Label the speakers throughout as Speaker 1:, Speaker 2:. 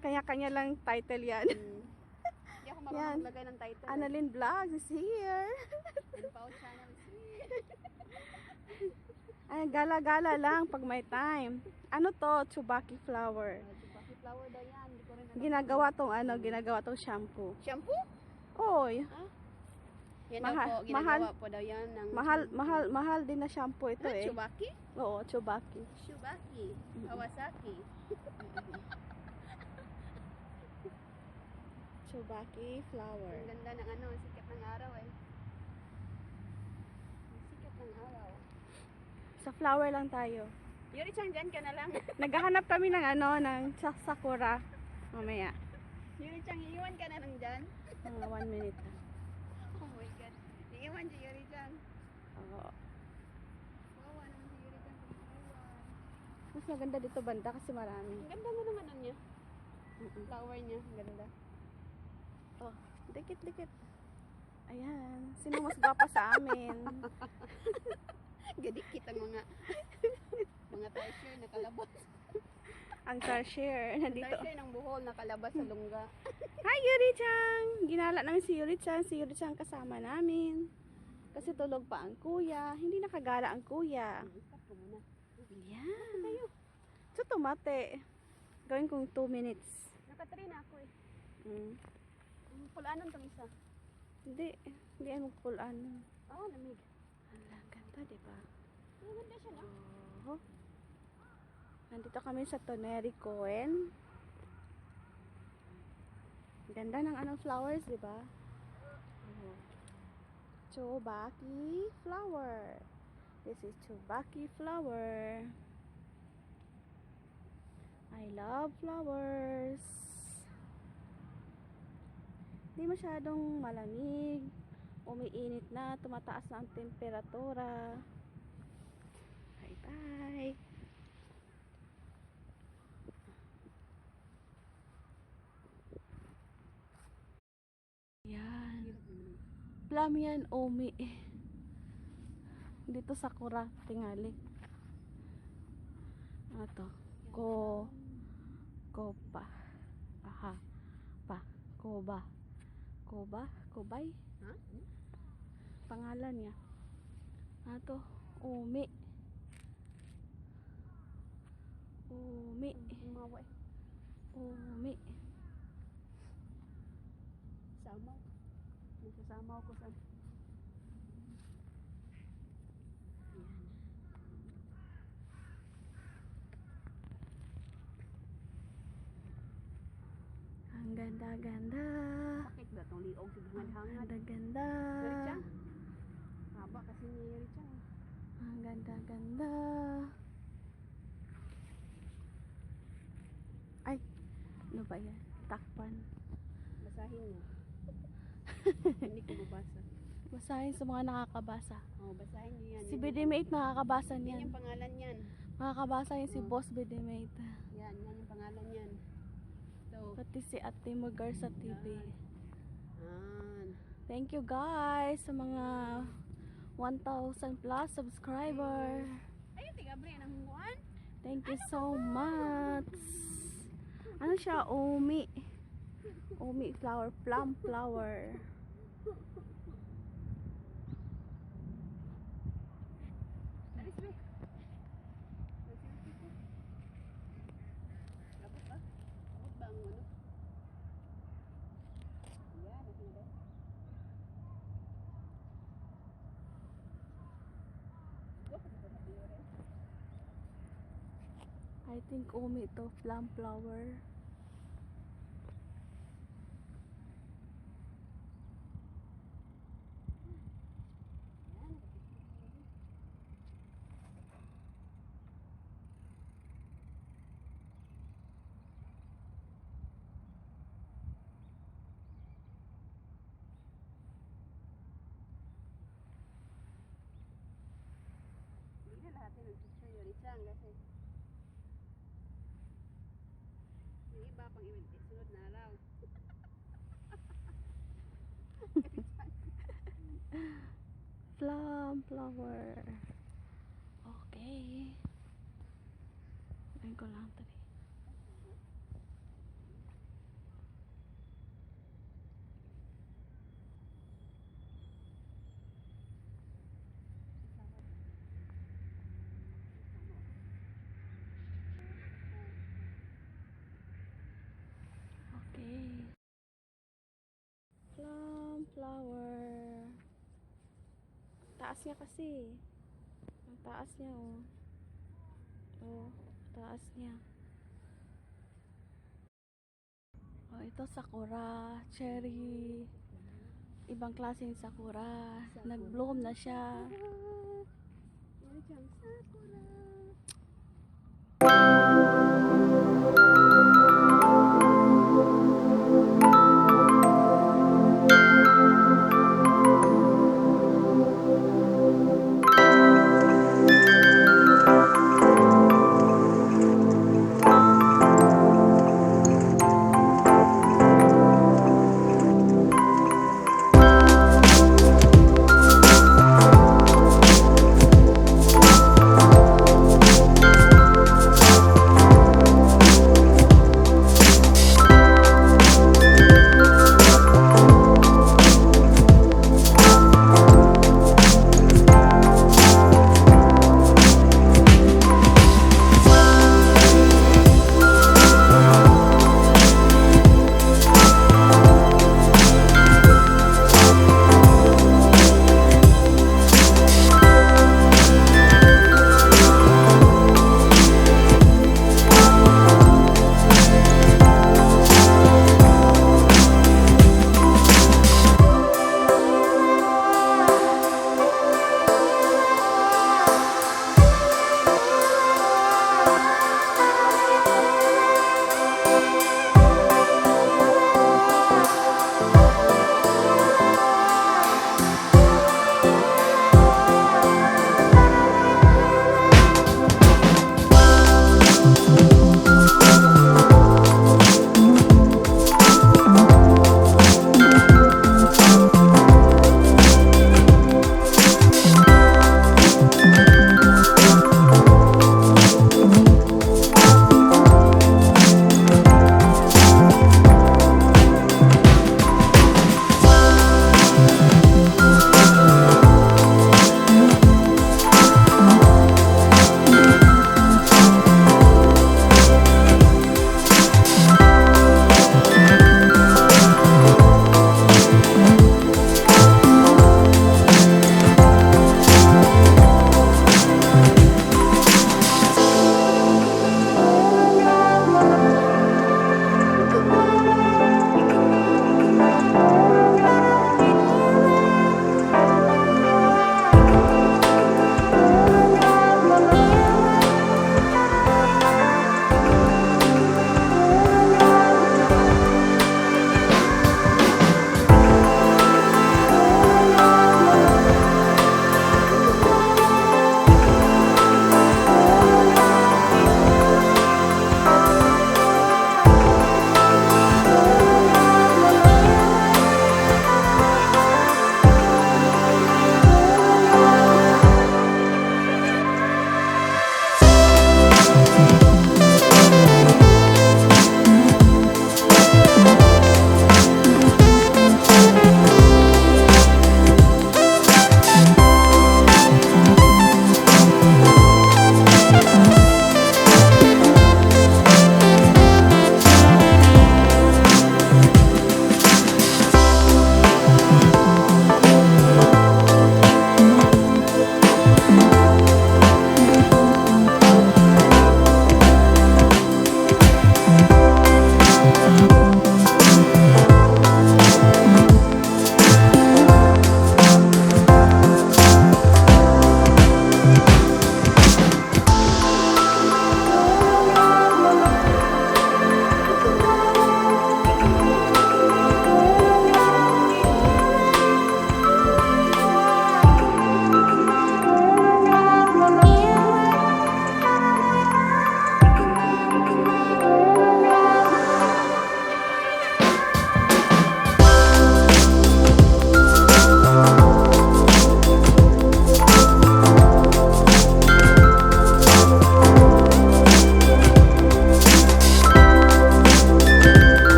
Speaker 1: Kanya-kanya lang title yan.
Speaker 2: Hindi ako marunong maglagay ng title.
Speaker 1: Annalyn Vlogs is here.
Speaker 2: And Pao Channel is here.
Speaker 1: Ay, gala-gala lang pag may time. Ano to? Tsubaki flower.
Speaker 2: Tsubaki flower daw yan. Hindi ko rin alam.
Speaker 1: Ginagawa tong shampoo.
Speaker 2: Shampoo?
Speaker 1: Oy.
Speaker 2: Yan daw po, ginagawa po daw yan ng
Speaker 1: Mahal din na shampoo ito eh.
Speaker 2: Tsubaki?
Speaker 1: Oo, Tsubaki.
Speaker 2: Tsubaki. Kawasaki.
Speaker 1: Tsubaki flower.
Speaker 2: Ang ganda ng ano, sikat ng araw eh. Sikat ng araw.
Speaker 1: Sa flower lang tayo.
Speaker 2: Yuri-chan, dyan ka na lang.
Speaker 1: Naghahanap kami ng sakura. Mamaya.
Speaker 2: Yuri-chan, iiwan ka na lang dyan.
Speaker 1: Mga 1 minute na.
Speaker 2: Oh my God. Iiwan si Yuri-chan.
Speaker 1: Oo.
Speaker 2: Kawawa naman si Yuri-chan.
Speaker 1: Mas maganda dito banda kasi marami.
Speaker 2: Ang ganda mo naman niya. Flower niya, ang ganda.
Speaker 1: Oh, dikit-dikit. Ayan. Sino mas gwapa sa amin?
Speaker 2: Gadikit ang mga treasure na kalabas.
Speaker 1: Ang treasure. Nandito.
Speaker 2: Treasure ng buhol na kalabas sa lungga.
Speaker 1: Hi, Yuri-chan! Ginala namin si Yuri-chan. Si Yuri-chan kasama namin. Kasi tulog pa ang kuya. Hindi nakagala ang kuya.
Speaker 2: Stop ko muna.
Speaker 1: Ayan. So, tumate. Gawin kong 2 minutes.
Speaker 2: Nakatry na ako eh. Pulanon tong isa.
Speaker 1: Hindi. Hindi ay magpulaan.
Speaker 2: Oh, lamig.
Speaker 1: Ang ganda, diba?
Speaker 2: Ang ganda siya na.
Speaker 1: Oh. Nandito kami sa Toneri Coen. Ganda ng anong flowers, diba? Oh. Tsubaki flower. This is Tsubaki flower. I love flowers. Hindi masyadong malamig. Umiinit na. Tumataas na ang temperatura. Bye-bye. Yan. Plum yan, umi. Dito sakura, tingali. Ano to? Koba. Aha. Koba. Kobay?
Speaker 2: Ha?
Speaker 1: Pangalan niya. Ano to? Umi.
Speaker 2: Umawa eh.
Speaker 1: Umi.
Speaker 2: Samaw. Nagsasamaw ko sa...
Speaker 1: Ang ganda-ganda.
Speaker 2: Bakit ba itong liog sa hangad-hangad?
Speaker 1: Ganda-ganda.
Speaker 2: Yuri-chan? Haba kasi ni Yuri-chan.
Speaker 1: Ang ganda-ganda. Ay, ano ba yan? Takpan.
Speaker 2: Basahin niyo. Hindi ko mabasa.
Speaker 1: Basahin sa mga nakakabasa.
Speaker 2: Oh, basahin niyo yan.
Speaker 1: Si BD-Mate nakakabasa
Speaker 2: Yan
Speaker 1: niyan.
Speaker 2: yung pangalan niyan.
Speaker 1: Makakabasa yan si Boss BD-Mate.
Speaker 2: Yan yung pangalan niyan. So,
Speaker 1: Pati si Ate Magar sa TV. Thank you guys sa mga 1,000 plus subscriber.
Speaker 2: ayun, tigabre ang humuan.
Speaker 1: Thank you so much. Ano siya? Umi. Umi flower. Plum flower.
Speaker 2: Alis be. Abot ba? Abot ba ang ano? Yan, ito na ba?
Speaker 1: I think umi to. Plum flower.
Speaker 2: Hindi na lahat ng picture Yuri-chan kasi yung iba pang sunod na araw.
Speaker 1: Plum flower. Okay. Ayun ko lang tadi. taas niya kasi. Ang taas niya, oh. Oh, taas niya. Oh, ito sakura, cherry. Ibang klaseng sakura. Nag-bloom na siya.
Speaker 2: Yuri-chan, sakura.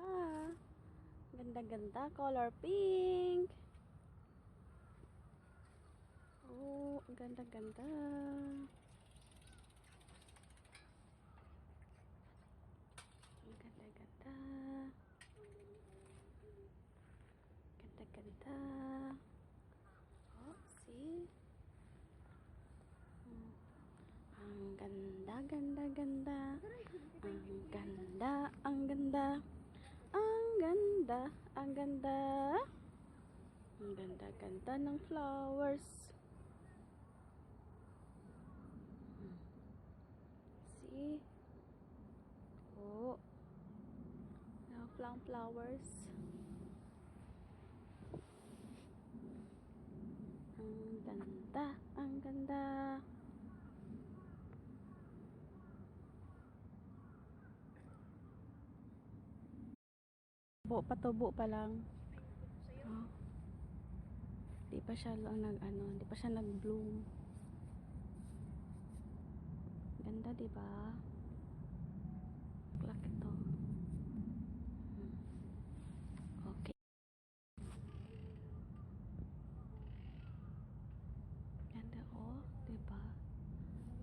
Speaker 1: Ah, ganda-ganda, color pink. Oh, ang ganda-ganda. Ang ganda-ganda. Ganda-ganda. Oh, see? Hmm. Ang ganda, ganda, ganda. Ang ganda, ang ganda. Ang ganda, ang ganda. Ang ganda-ganda ng flowers. See? Oh, flowers. Ang ganda, ang ganda. Patubo pa lang. Oh. Di pa siya lang di pa siya nag-bloom. Ganda, di ba? Black ito. Okay. Ganda, oh, di ba?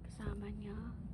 Speaker 1: Kasama niya.